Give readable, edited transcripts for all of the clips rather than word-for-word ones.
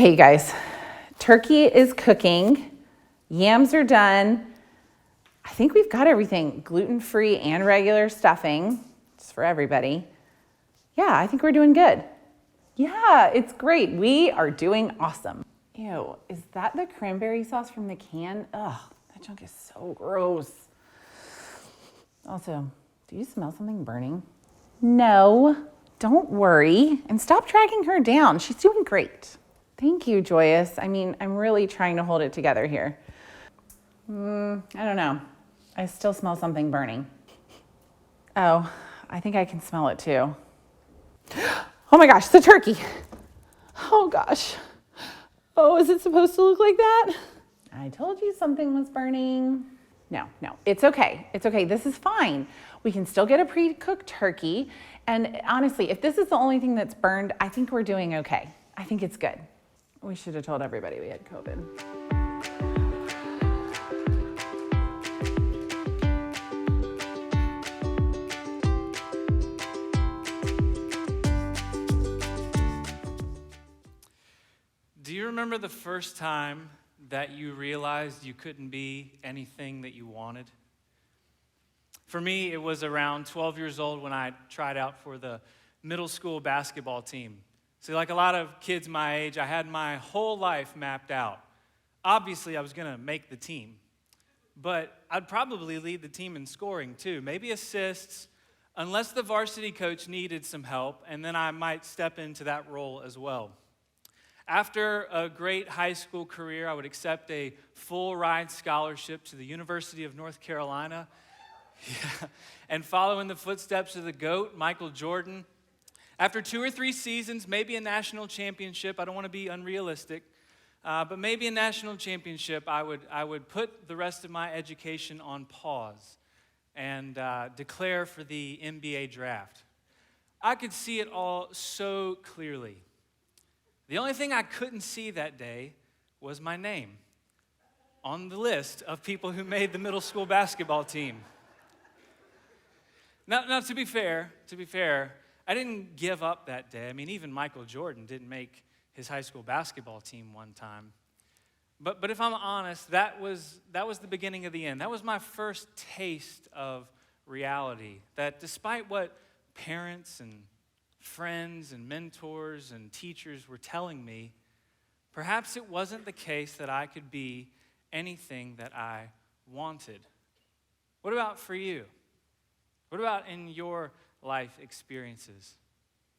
Okay, you guys, turkey is cooking. Yams are done. I think we've got everything, gluten-free and regular stuffing. It's for everybody. Yeah, I think we're doing good. Yeah, it's great. We are doing awesome. Ew, is that the cranberry sauce from the can? Ugh, that junk is so gross. Also, do you smell something burning? No, don't worry. And stop dragging her down. She's doing great. Thank you, Joyous. I mean, I'm really trying to hold it together here. I don't know. I still smell something burning. Oh, I think I can smell it too. Oh my gosh, the turkey. Oh gosh. Oh, is it supposed to look like that? I told you something was burning. No, it's okay. It's okay. This is fine. We can still get a pre-cooked turkey. And honestly, if this is the only thing that's burned, I think we're doing okay. I think it's good. We should have told everybody we had COVID. Do you remember the first time that you realized you couldn't be anything that you wanted? For me, it was around 12 years old when I tried out for the middle school basketball team. See, like a lot of kids my age, I had my whole life mapped out. Obviously, I was going to make the team, but I'd probably lead the team in scoring too, maybe assists, unless the varsity coach needed some help, and then I might step into that role as well. After a great high school career, I would accept a full-ride scholarship to the University of North Carolina. Yeah. And follow in the footsteps of the GOAT, Michael Jordan. After 2 or 3 seasons, maybe a national championship, I don't want to be unrealistic, but maybe a national championship, I would put the rest of my education on pause and declare for the NBA draft. I could see it all so clearly. The only thing I couldn't see that day was my name on the list of people who made the middle school basketball team. Now, to be fair, I didn't give up that day. I mean, even Michael Jordan didn't make his high school basketball team one time. But if I'm honest, that was the beginning of the end. That was my first taste of reality, that despite what parents and friends and mentors and teachers were telling me, perhaps it wasn't the case that I could be anything that I wanted. What about for you? What about in your life experiences?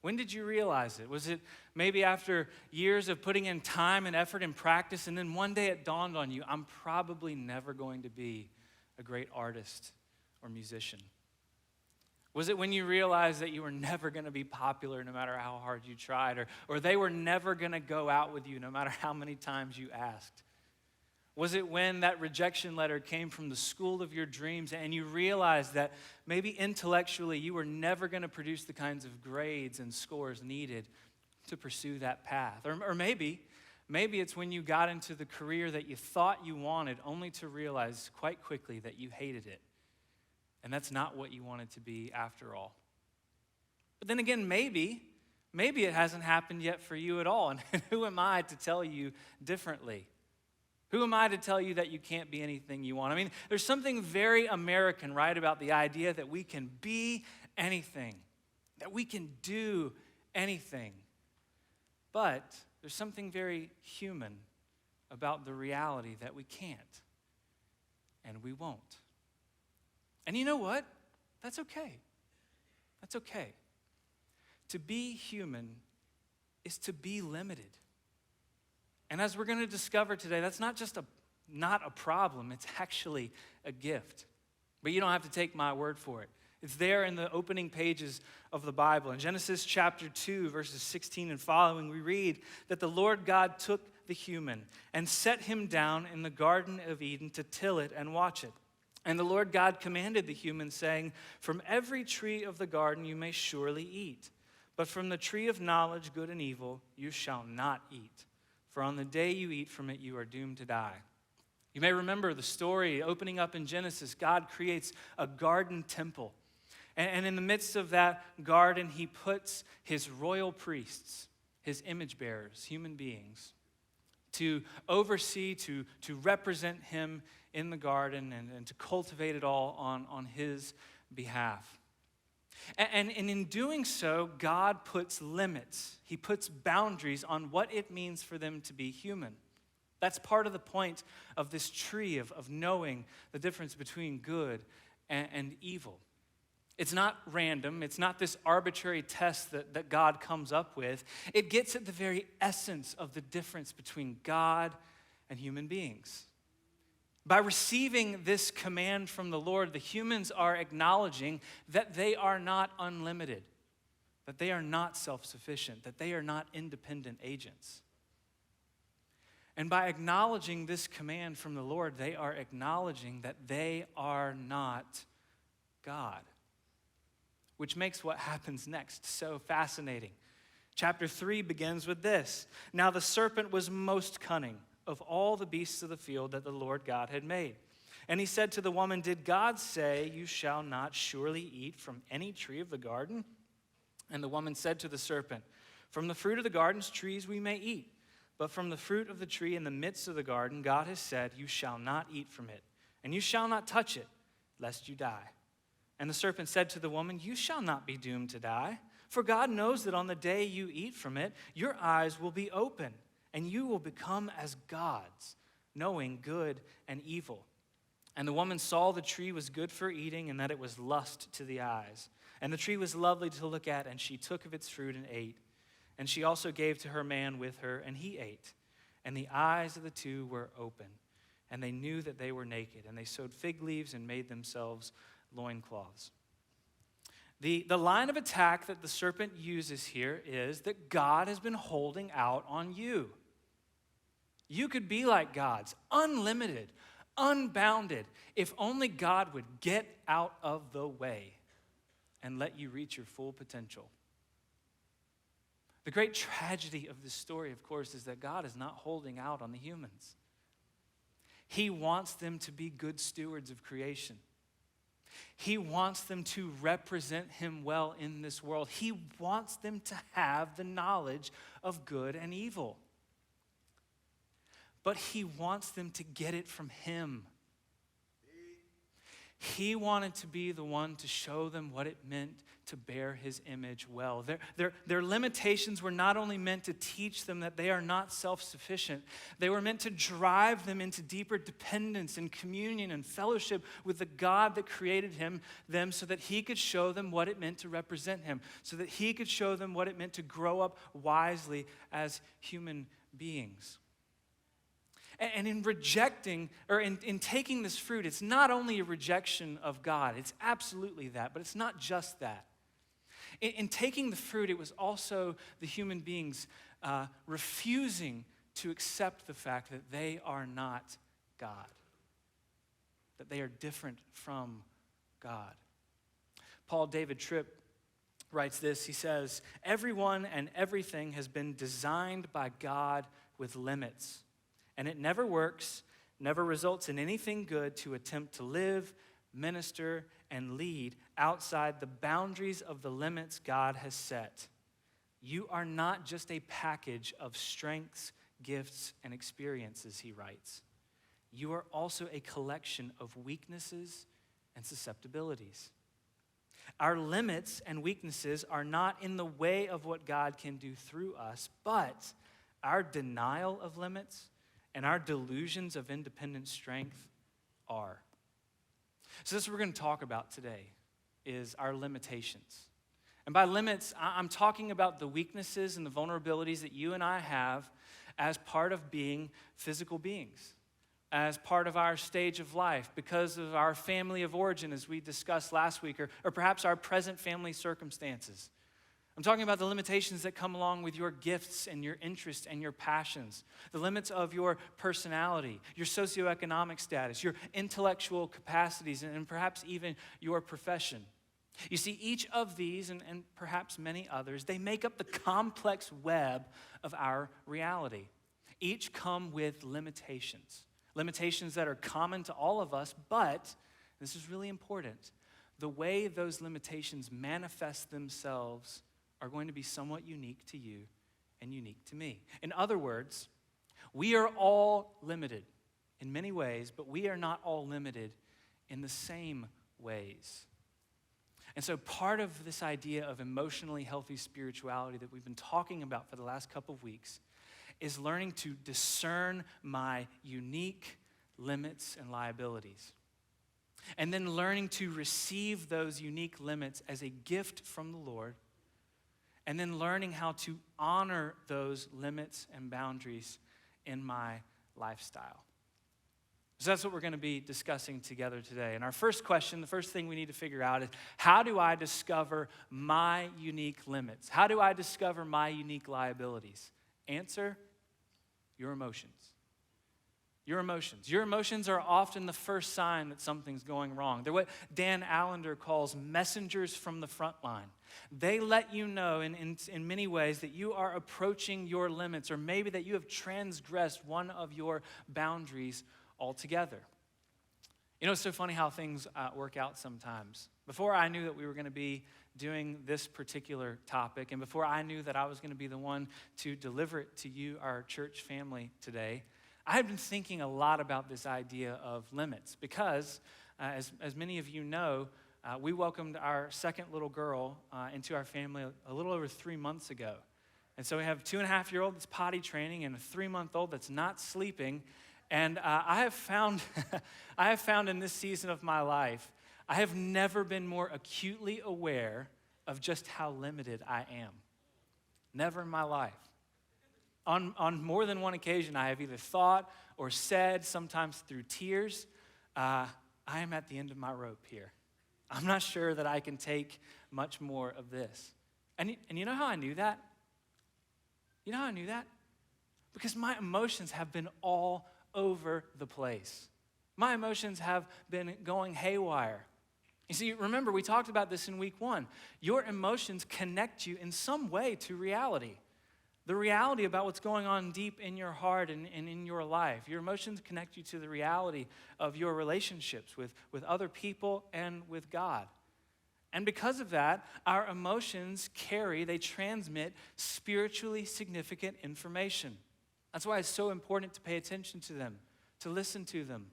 When did you realize it? Was it maybe after years of putting in time and effort and practice, and then one day it dawned on you, I'm probably never going to be a great artist or musician? Was it when you realized that you were never going to be popular no matter how hard you tried, or they were never going to go out with you no matter how many times you asked? Was it when that rejection letter came from the school of your dreams and you realized that maybe intellectually you were never going to produce the kinds of grades and scores needed to pursue that path? Or maybe it's when you got into the career that you thought you wanted only to realize quite quickly that you hated it. And that's not what you wanted to be after all. But then again, maybe it hasn't happened yet for you at all. And who am I to tell you differently? Who am I to tell you that you can't be anything you want? I mean, there's something very American, right, about the idea that we can be anything, that we can do anything. But there's something very human about the reality that we can't and we won't. And you know what? That's okay. That's okay. To be human is to be limited. And as we're going to discover today, that's not just not a problem, it's actually a gift. But you don't have to take my word for it. It's there in the opening pages of the Bible. In Genesis chapter 2, verses 16 and following, we read that the Lord God took the human and set him down in the Garden of Eden to till it and watch it. And the Lord God commanded the human, saying, "From every tree of the garden you may surely eat, but from the tree of knowledge, good and evil, you shall not eat. For on the day you eat from it, you are doomed to die." You may remember the story opening up in Genesis. God creates a garden temple. And in the midst of that garden, he puts his royal priests, his image bearers, human beings. to oversee, to represent him in the garden and to cultivate it all on his behalf. And in doing so, God puts limits. He puts boundaries on what it means for them to be human. That's part of the point of this tree of knowing the difference between good and evil. It's not random. It's not this arbitrary test that God comes up with. It gets at the very essence of the difference between God and human beings. By receiving this command from the Lord, the humans are acknowledging that they are not unlimited, that they are not self-sufficient, that they are not independent agents. And by acknowledging this command from the Lord, they are acknowledging that they are not God, which makes what happens next so fascinating. Chapter 3 begins with this. Now the serpent was most cunning of all the beasts of the field that the Lord God had made. And he said to the woman, did God say, you shall not surely eat from any tree of the garden? And the woman said to the serpent, from the fruit of the garden's trees we may eat. But from the fruit of the tree in the midst of the garden, God has said, you shall not eat from it, and you shall not touch it, lest you die. And the serpent said to the woman, you shall not be doomed to die, for God knows that on the day you eat from it, your eyes will be open, and you will become as gods, knowing good and evil. And the woman saw the tree was good for eating, and that it was lust to the eyes. And the tree was lovely to look at, and she took of its fruit and ate. And she also gave to her man with her, and he ate. And the eyes of the two were open, and they knew that they were naked. And they sewed fig leaves and made themselves loincloths. The line of attack that the serpent uses here is that God has been holding out on you. You could be like gods, unlimited, unbounded, if only God would get out of the way and let you reach your full potential. The great tragedy of this story, of course, is that God is not holding out on the humans. He wants them to be good stewards of creation. He wants them to represent him well in this world. He wants them to have the knowledge of good and evil. But he wants them to get it from him. He wanted to be the one to show them what it meant to bear his image well. Their limitations were not only meant to teach them that they are not self-sufficient, they were meant to drive them into deeper dependence and communion and fellowship with the God that created them so that he could show them what it meant to represent him, so that he could show them what it meant to grow up wisely as human beings. And in rejecting, or in taking this fruit, it's not only a rejection of God, it's absolutely that, but it's not just that. In taking the fruit, it was also the human beings refusing to accept the fact that they are not God, that they are different from God. Paul David Tripp writes this. He says, everyone and everything has been designed by God with limits. And it never works, never results in anything good to attempt to live, minister, and lead outside the boundaries of the limits God has set. You are not just a package of strengths, gifts, and experiences, he writes. You are also a collection of weaknesses and susceptibilities. Our limits and weaknesses are not in the way of what God can do through us, but our denial of limits and our delusions of independent strength are. So this is what we're going to talk about today, is our limitations. And by limits, I'm talking about the weaknesses and the vulnerabilities that you and I have as part of being physical beings, as part of our stage of life, because of our family of origin, as we discussed last week, or perhaps our present family circumstances. I'm talking about the limitations that come along with your gifts and your interests and your passions, the limits of your personality, your socioeconomic status, your intellectual capacities, and perhaps even your profession. You see, each of these, and perhaps many others, they make up the complex web of our reality. Each come with limitations that are common to all of us, but, this is really important, the way those limitations manifest themselves are going to be somewhat unique to you and unique to me. In other words, We are all limited in many ways, but we are not all limited in the same ways. And so part of this idea of emotionally healthy spirituality that we've been talking about for the last couple of weeks is learning to discern my unique limits and liabilities. And then learning to receive those unique limits as a gift from the Lord. And then learning how to honor those limits and boundaries in my lifestyle. So that's what we're going to be discussing together today. And our first question, the first thing we need to figure out is, how do I discover my unique limits? How do I discover my unique liabilities? Answer, your emotions. Your emotions. Your emotions are often the first sign that something's going wrong. They're what Dan Allender calls messengers from the front line. They let you know in many ways that you are approaching your limits, or maybe that you have transgressed one of your boundaries altogether. You know, it's so funny how things work out sometimes. Before I knew that we were going to be doing this particular topic, and before I knew that I was going to be the one to deliver it to you, our church family, today, I had been thinking a lot about this idea of limits because, as many of you know, we welcomed our second little girl into our family a little over 3 months ago. And so we have a 2.5-year-old that's potty training and a 3-month-old that's not sleeping. And I have found in this season of my life, I have never been more acutely aware of just how limited I am. Never in my life. On more than one occasion, I have either thought or said, sometimes through tears, I am at the end of my rope here. I'm not sure that I can take much more of this. And you know how I knew that? You know how I knew that? Because my emotions have been all over the place. My emotions have been going haywire. You see, remember, we talked about this in week 1. Your emotions connect you in some way to reality. The reality about what's going on deep in your heart and in your life. Your emotions connect you to the reality of your relationships with other people and with God. And because of that, our emotions they transmit spiritually significant information. That's why it's so important to pay attention to them, to listen to them.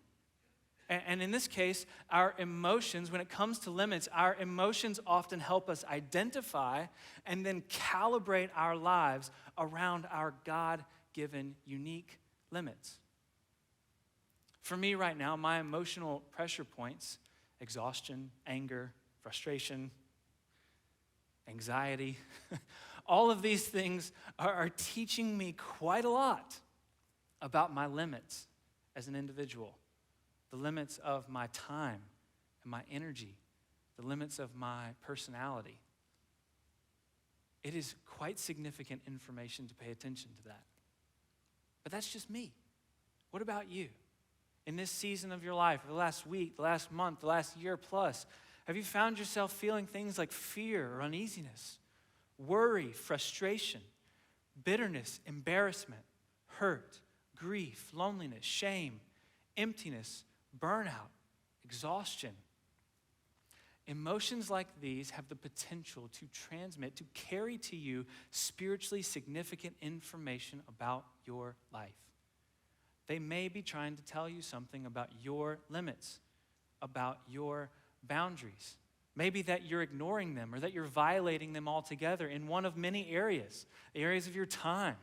And in this case, our emotions, when it comes to limits, our emotions often help us identify and then calibrate our lives around our God-given unique limits. For me right now, my emotional pressure points, exhaustion, anger, frustration, anxiety, all of these things are teaching me quite a lot about my limits as an individual. The limits of my time and my energy, the limits of my personality. It is quite significant information to pay attention to that. But that's just me. What about you? In this season of your life, the last week, the last month, the last year plus, have you found yourself feeling things like fear or uneasiness, worry, frustration, bitterness, embarrassment, hurt, grief, loneliness, shame, emptiness, burnout, exhaustion? Emotions like these have the potential to transmit, to carry to you spiritually significant information about your life. They may be trying to tell you something about your limits, about your boundaries. Maybe that you're ignoring them or that you're violating them altogether in one of many areas, the areas of your time,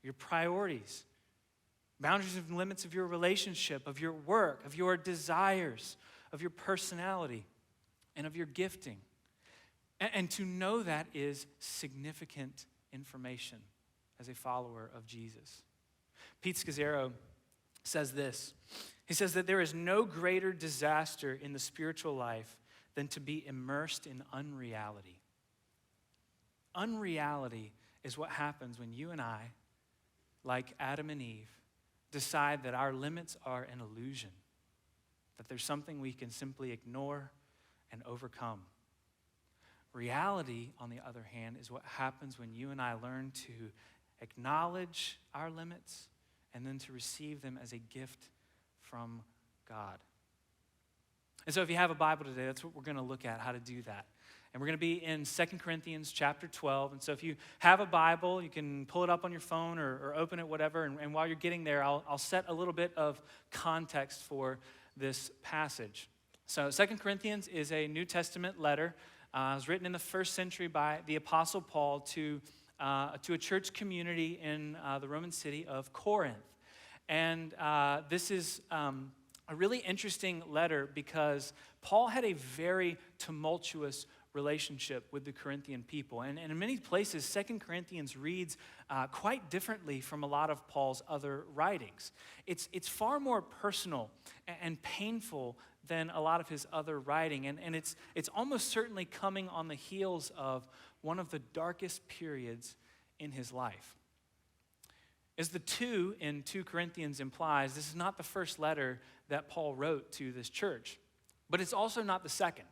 your priorities, boundaries and limits of your relationship, of your work, of your desires, of your personality, and of your gifting. And to know that is significant information as a follower of Jesus. Pete Scazzaro says this. He says that there is no greater disaster in the spiritual life than to be immersed in unreality. Unreality is what happens when you and I, like Adam and Eve, decide that our limits are an illusion, that there's something we can simply ignore and overcome. Reality, on the other hand, is what happens when you and I learn to acknowledge our limits and then to receive them as a gift from God. And so if you have a Bible today, that's what we're going to look at, how to do that. And we're going to be in 2 Corinthians chapter 12. And so if you have a Bible, you can pull it up on your phone or open it, whatever. And while you're getting there, I'll set a little bit of context for this passage. So 2 Corinthians is a New Testament letter. It was written in the first century by the Apostle Paul to a church community in the Roman city of Corinth. And this is a really interesting letter because Paul had a very tumultuous relationship with the Corinthian people. And in many places, 2 Corinthians reads quite differently from a lot of Paul's other writings. It's far more personal and painful than a lot of his other writing. And it's almost certainly coming on the heels of one of the darkest periods in his life. As the 2 in 2 Corinthians implies, this is not the first letter that Paul wrote to this church, but it's also not the second.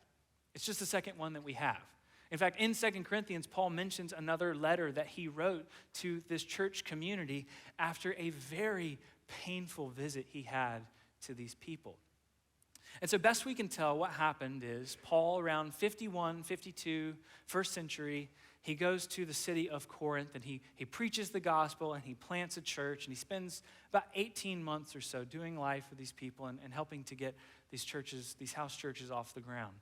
It's just the second one that we have. In fact, in 2 Corinthians, Paul mentions another letter that he wrote to this church community after a very painful visit he had to these people. And so best we can tell, what happened is Paul, around 51, 52, first century, he goes to the city of Corinth and he preaches the gospel and he plants a church, and he spends about 18 months or so doing life with these people and helping to get these churches, these house churches, off the ground.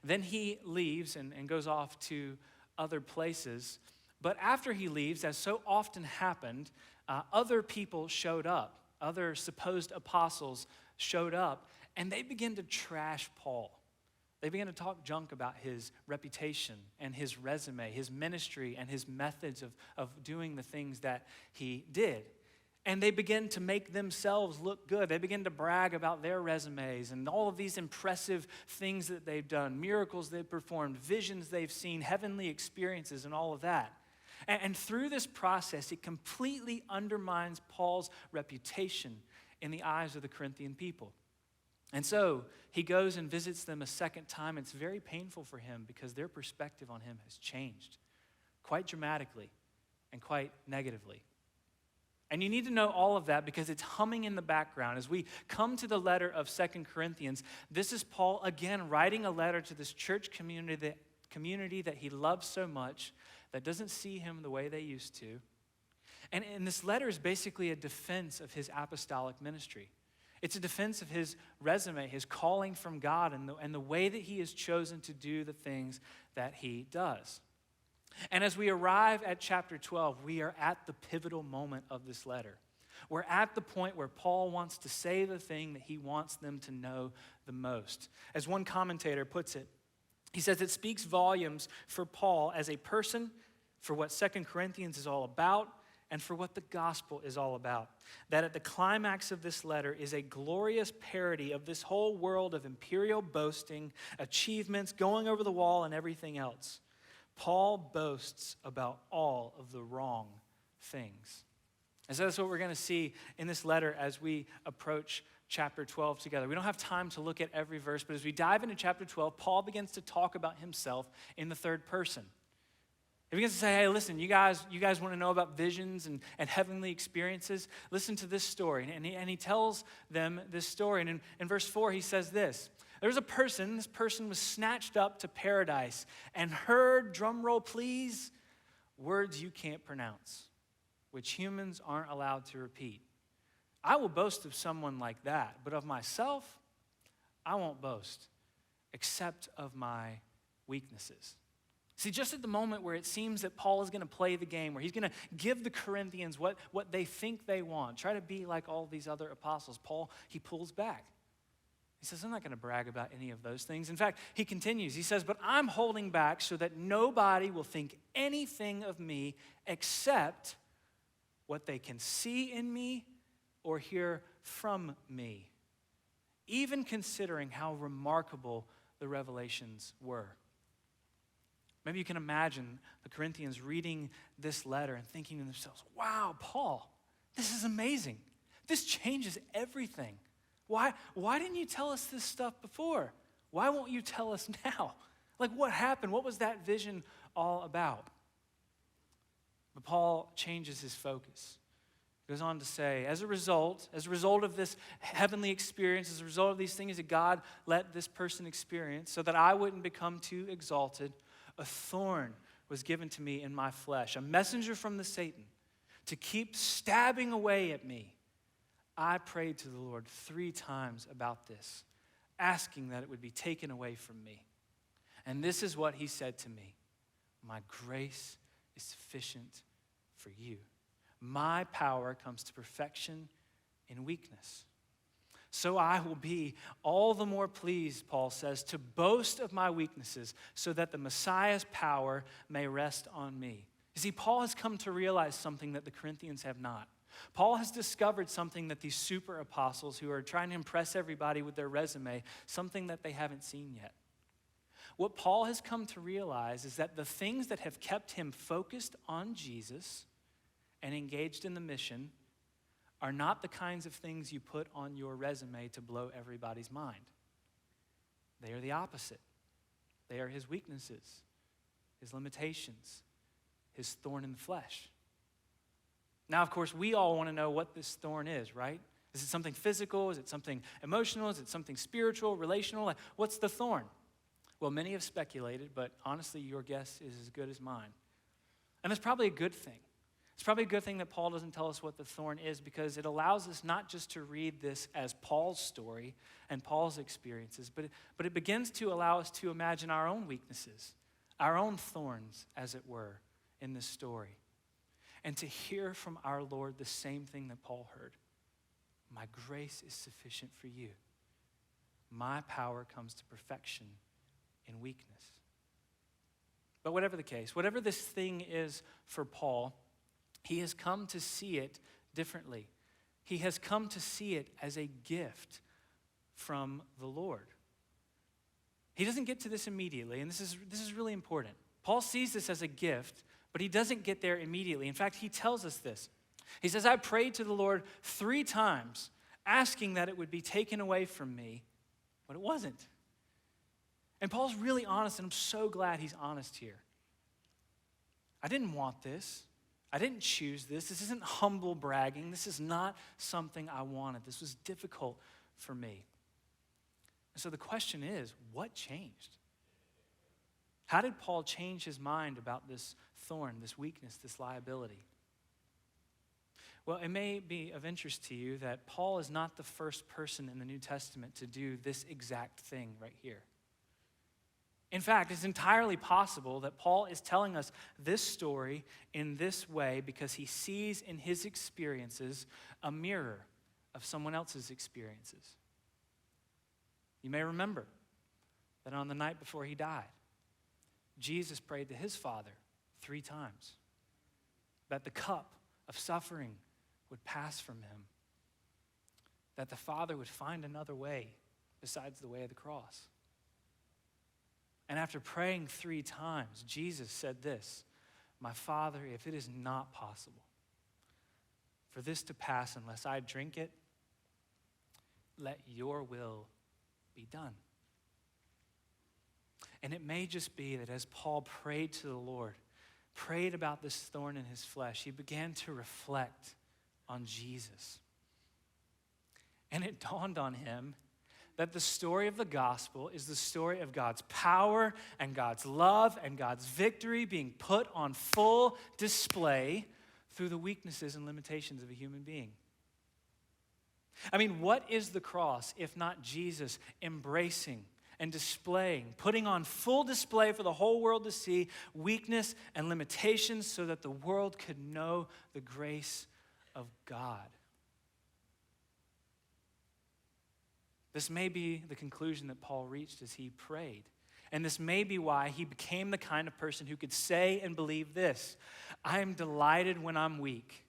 Then he leaves and goes off to other places. But after he leaves, as so often happened, other people showed up. Other supposed apostles showed up, and they began to trash Paul. They began to talk junk about his reputation and his resume, his ministry, and his methods of doing the things that he did. And they began to make themselves look good. They began to brag about their resumes and all of these impressive things that they've done, miracles they've performed, visions they've seen, heavenly experiences, and all of that. And through this process, it completely undermines Paul's reputation in the eyes of the Corinthian people. And so he goes and visits them a second time. It's very painful for him because their perspective on him has changed quite dramatically and quite negatively. And you need to know all of that because it's humming in the background. As we come to the letter of 2 Corinthians, this is Paul again writing a letter to this church community that he loves so much, that doesn't see him the way they used to. And this letter is basically a defense of his apostolic ministry. It's a defense of his resume, his calling from God, and the way that he has chosen to do the things that he does. And as we arrive at chapter 12, we are at the pivotal moment of this letter. We're at the point where Paul wants to say the thing that he wants them to know the most. As one commentator puts it, he says it speaks volumes for Paul as a person, for what 2 Corinthians is all about, and for what the gospel is all about. That at the climax of this letter is a glorious parody of this whole world of imperial boasting, achievements, going over the wall, and everything else. Paul boasts about all of the wrong things. And so that's what we're going to see in this letter as we approach chapter 12 together. We don't have time to look at every verse, but as we dive into chapter 12, Paul begins to talk about himself in the third person. He begins to say, hey, listen, you guys want to know about visions and heavenly experiences? Listen to this story. And he tells them this story. And in verse 4, he says this. There was a person, this person was snatched up to paradise and heard, drum roll please, words you can't pronounce, which humans aren't allowed to repeat. I will boast of someone like that, but of myself, I won't boast, except of my weaknesses. See, just at the moment where it seems that Paul is going to play the game, where he's going to give the Corinthians what they think they want, try to be like all these other apostles, Paul, he pulls back. He says, I'm not going to brag about any of those things. In fact, he continues. He says, but I'm holding back so that nobody will think anything of me except what they can see in me or hear from me, even considering how remarkable the revelations were. Maybe you can imagine the Corinthians reading this letter and thinking to themselves, wow, Paul, this is amazing. This changes everything. Why didn't you tell us this stuff before? Why won't you tell us now? Like, what happened? What was that vision all about? But Paul changes his focus Goes on to say, as a result of this heavenly experience, as a result of these things that God let this person experience, so that I wouldn't become too exalted, a thorn was given to me in my flesh, a messenger from the Satan to keep stabbing away at me. I prayed to the Lord 3 times about this, asking that it would be taken away from me. And this is what he said to me: my grace is sufficient for you. My power comes to perfection in weakness. So I will be all the more pleased, Paul says, to boast of my weaknesses so that the Messiah's power may rest on me. You see, Paul has come to realize something that the Corinthians have not. Paul has discovered something that these super apostles who are trying to impress everybody with their resume, something that they haven't seen yet. What Paul has come to realize is that the things that have kept him focused on Jesus and engaged in the mission are not the kinds of things you put on your resume to blow everybody's mind. They are the opposite. They are his weaknesses, his limitations, his thorn in the flesh. Now, of course, we all want to know what this thorn is, right? Is it something physical? Is it something emotional? Is it something spiritual, relational? Like, what's the thorn? Well, many have speculated, but honestly, your guess is as good as mine. And that's probably a good thing. It's probably a good thing that Paul doesn't tell us what the thorn is, because it allows us not just to read this as Paul's story and Paul's experiences, but it begins to allow us to imagine our own weaknesses, our own thorns, as it were, in this story. And to hear from our Lord the same thing that Paul heard: my grace is sufficient for you. My power comes to perfection in weakness. But whatever the case, whatever this thing is for Paul, he has come to see it differently. He has come to see it as a gift from the Lord. He doesn't get to this immediately, and this is really important. Paul sees this as a gift, but he doesn't get there immediately. In fact, he tells us this. He says, I prayed to the Lord 3 times, asking that it would be taken away from me, but it wasn't. And Paul's really honest, and I'm so glad he's honest here. I didn't want this. I didn't choose this. This isn't humble bragging. This is not something I wanted. This was difficult for me. And so the question is, what changed? How did Paul change his mind about this thorn, this weakness, this liability? Well, it may be of interest to you that Paul is not the first person in the New Testament to do this exact thing right here. In fact, it's entirely possible that Paul is telling us this story in this way because he sees in his experiences a mirror of someone else's experiences. You may remember that on the night before he died, Jesus prayed to his Father 3 times that the cup of suffering would pass from him, that the Father would find another way besides the way of the cross. And after praying 3 times, Jesus said this: my Father, if it is not possible for this to pass unless I drink it, let your will be done. And it may just be that as Paul prayed to the Lord, prayed about this thorn in his flesh, he began to reflect on Jesus. And it dawned on him that the story of the gospel is the story of God's power and God's love and God's victory being put on full display through the weaknesses and limitations of a human being. I mean, what is the cross if not Jesus embracing and displaying, putting on full display for the whole world to see weakness and limitations so that the world could know the grace of God? This may be the conclusion that Paul reached as he prayed. And this may be why he became the kind of person who could say and believe this: I am delighted when I'm weak,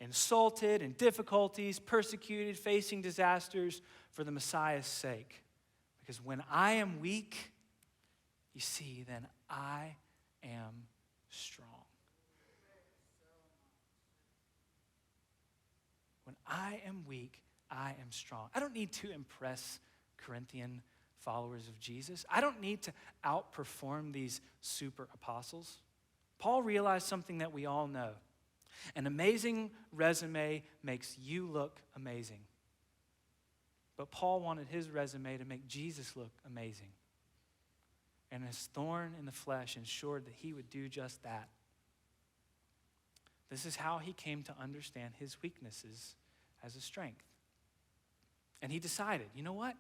insulted, in difficulties, persecuted, facing disasters for the Messiah's sake. Because when I am weak, you see, then I am strong. When I am weak, I am strong. I don't need to impress Corinthian followers of Jesus. I don't need to outperform these super apostles. Paul realized something that we all know. An amazing resume makes you look amazing. But Paul wanted his resume to make Jesus look amazing. And his thorn in the flesh ensured that he would do just that. This is how he came to understand his weaknesses as a strength. And he decided, you know what?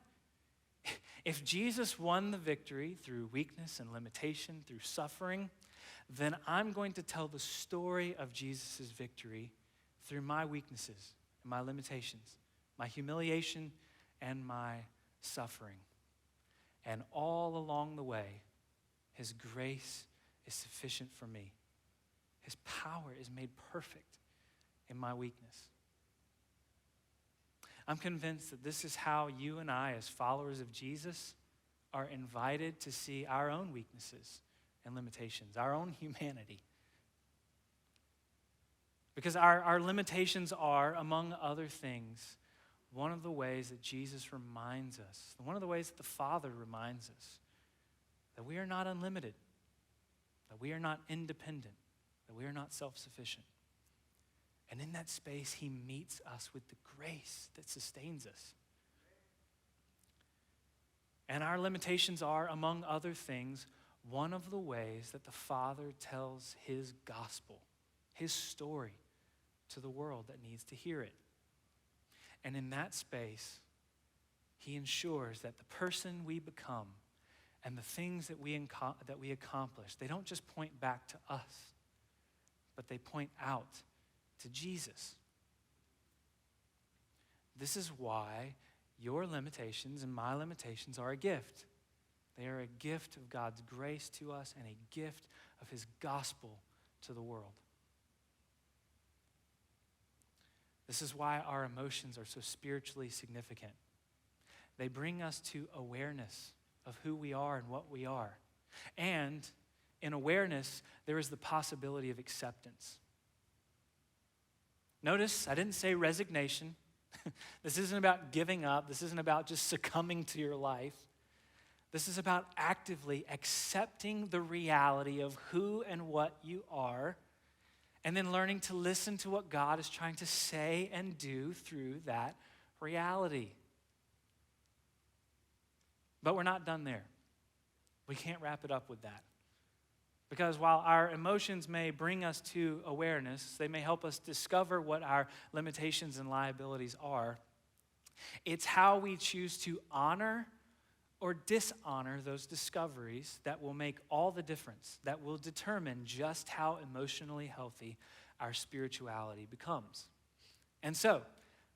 If Jesus won the victory through weakness and limitation, through suffering, then I'm going to tell the story of Jesus' victory through my weaknesses and my limitations, my humiliation and my suffering. And all along the way, his grace is sufficient for me. His power is made perfect in my weakness. I'm convinced that this is how you and I, as followers of Jesus, are invited to see our own weaknesses and limitations, our own humanity. Because our limitations are, among other things, one of the ways that Jesus reminds us, one of the ways that the Father reminds us that we are not unlimited, that we are not independent, that we are not self-sufficient. And in that space, he meets us with the grace that sustains us. And our limitations are, among other things, one of the ways that the Father tells his gospel, his story, to the world that needs to hear it. And in that space, he ensures that the person we become and the things that we accomplish, they don't just point back to us, but they point out to Jesus. This is why your limitations and my limitations are a gift. They are a gift of God's grace to us and a gift of his gospel to the world. This is why our emotions are so spiritually significant. They bring us to awareness of who we are and what we are. And in awareness, there is the possibility of acceptance. Notice, I didn't say resignation. This isn't about giving up. This isn't about just succumbing to your life. This is about actively accepting the reality of who and what you are, and then learning to listen to what God is trying to say and do through that reality. But we're not done there. We can't wrap it up with that. Because while our emotions may bring us to awareness, they may help us discover what our limitations and liabilities are, it's how we choose to honor or dishonor those discoveries that will make all the difference, that will determine just how emotionally healthy our spirituality becomes. And so,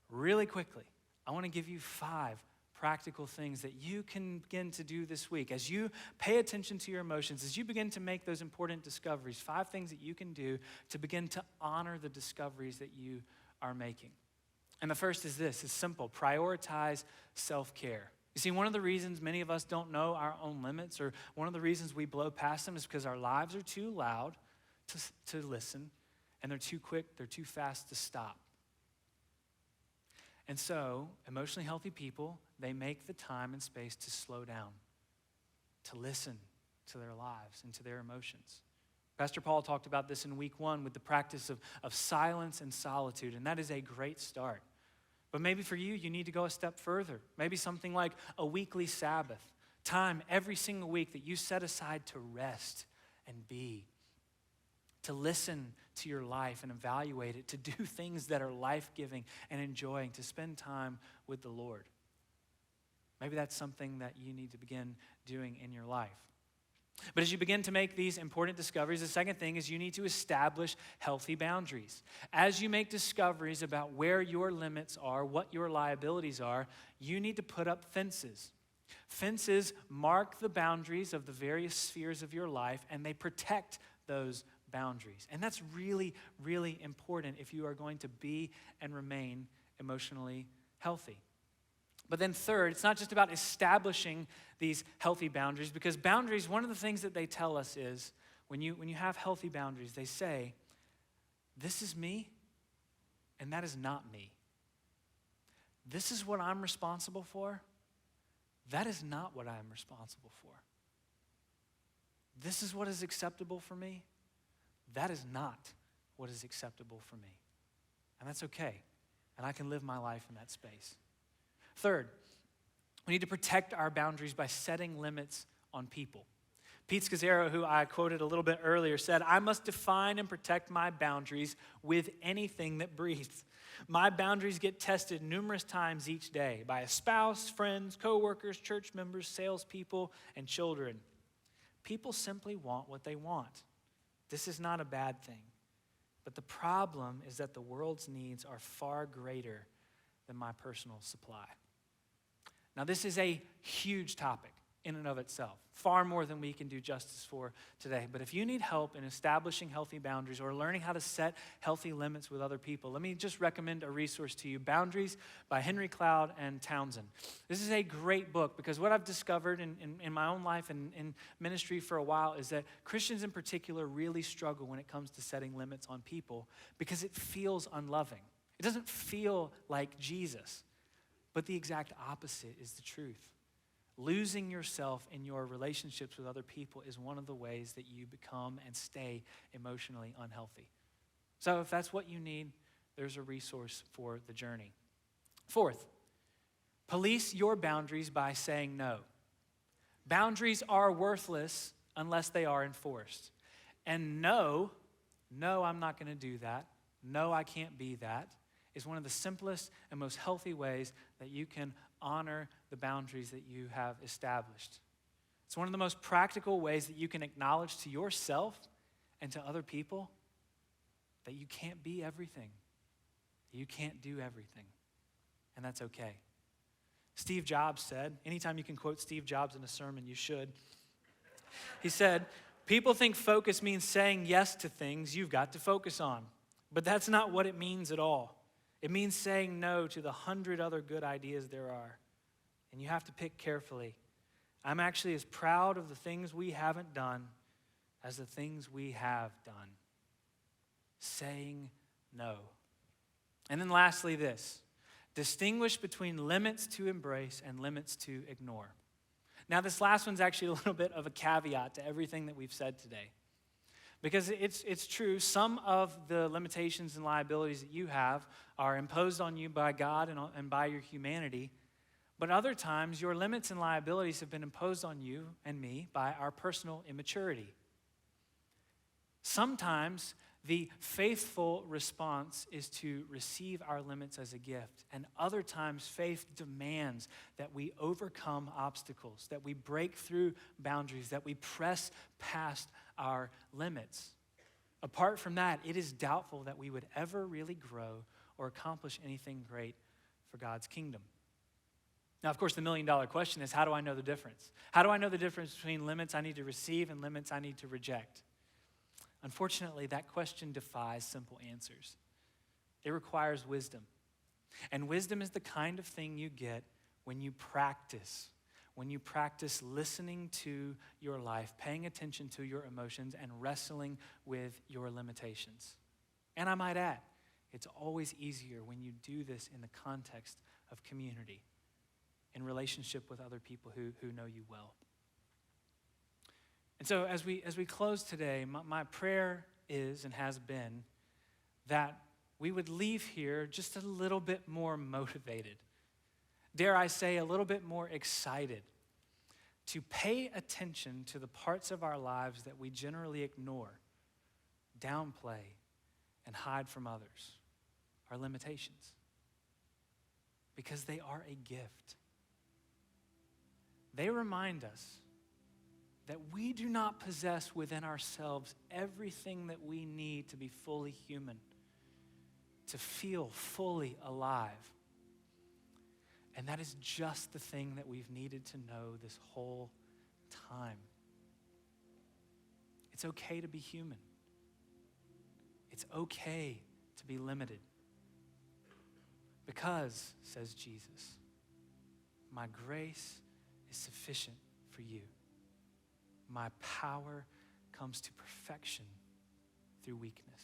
really quickly, I want to give you 5 practical things that you can begin to do this week. As you pay attention to your emotions, as you begin to make those important discoveries, 5 things that you can do to begin to honor the discoveries that you are making. And the first is this, it's simple, prioritize self-care. You see, one of the reasons many of us don't know our own limits, or one of the reasons we blow past them, is because our lives are too loud to listen, and they're too quick, they're too fast to stop. And so, emotionally healthy people, they make the time and space to slow down, to listen to their lives and to their emotions. Pastor Paul talked about this in week 1 with the practice of silence and solitude, and that is a great start. But maybe for you, you need to go a step further. Maybe something like a weekly Sabbath, time every single week that you set aside to rest and be, to listen to your life and evaluate it, to do things that are life-giving and enjoying, to spend time with the Lord. Maybe that's something that you need to begin doing in your life. But as you begin to make these important discoveries, the second thing is you need to establish healthy boundaries. As you make discoveries about where your limits are, what your liabilities are, you need to put up fences. Fences mark the boundaries of the various spheres of your life, and they protect those boundaries. And that's really, really important if you are going to be and remain emotionally healthy. But then third, it's not just about establishing these healthy boundaries, because boundaries, one of the things that they tell us is, when you have healthy boundaries, they say, this is me, and that is not me. This is what I'm responsible for. That is not what I am responsible for. This is what is acceptable for me. That is not what is acceptable for me. And that's okay. And I can live my life in that space. Third, we need to protect our boundaries by setting limits on people. Pete Scazzaro, who I quoted a little bit earlier, said, "I must define and protect my boundaries with anything that breathes. My boundaries get tested numerous times each day by a spouse, friends, coworkers, church members, salespeople, and children. People simply want what they want. This is not a bad thing. But the problem is that the world's needs are far greater than my personal supply." Now, this is a huge topic in and of itself, far more than we can do justice for today. But if you need help in establishing healthy boundaries or learning how to set healthy limits with other people, let me just recommend a resource to you, Boundaries by Henry Cloud and Townsend. This is a great book because what I've discovered in my own life and in ministry for a while is that Christians in particular really struggle when it comes to setting limits on people because it feels unloving. It doesn't feel like Jesus, but the exact opposite is the truth. Losing yourself in your relationships with other people is one of the ways that you become and stay emotionally unhealthy. So if that's what you need, there's a resource for the journey. Fourth, police your boundaries by saying no. Boundaries are worthless unless they are enforced. And no, I'm not going to do that. No, I can't be that, is one of the simplest and most healthy ways that you can honor the boundaries that you have established. It's one of the most practical ways that you can acknowledge to yourself and to other people that you can't be everything. You can't do everything. And that's okay. Steve Jobs said, anytime you can quote Steve Jobs in a sermon, you should. He said, "People think focus means saying yes to things you've got to focus on. But that's not what it means at all. It means saying no to the 100 other good ideas there are. And you have to pick carefully. I'm actually as proud of the things we haven't done as the things we have done." Saying no. And then lastly this, distinguish between limits to embrace and limits to ignore. Now this last one's actually a little bit of a caveat to everything that we've said today. Because it's true, some of the limitations and liabilities that you have are imposed on you by God and by your humanity. But other times, your limits and liabilities have been imposed on you and me by our personal immaturity. Sometimes, the faithful response is to receive our limits as a gift. And other times, faith demands that we overcome obstacles, that we break through boundaries, that we press past our limits. Apart from that, it is doubtful that we would ever really grow or accomplish anything great for God's kingdom. Now, of course, the million-dollar question is, how do I know the difference? How do I know the difference between limits I need to receive and limits I need to reject? Unfortunately, that question defies simple answers. It requires wisdom. And wisdom is the kind of thing you get when you practice listening to your life, paying attention to your emotions, and wrestling with your limitations. And I might add, it's always easier when you do this in the context of community, in relationship with other people who know you well. And so as we close today, my prayer is and has been that we would leave here just a little bit more motivated, dare I say a little bit more excited to pay attention to the parts of our lives that we generally ignore, downplay, and hide from others, our limitations, because they are a gift. They remind us that we do not possess within ourselves everything that we need to be fully human, to feel fully alive. And that is just the thing that we've needed to know this whole time. It's okay to be human. It's okay to be limited. Because, says Jesus, my grace is sufficient for you. My power comes to perfection through weakness.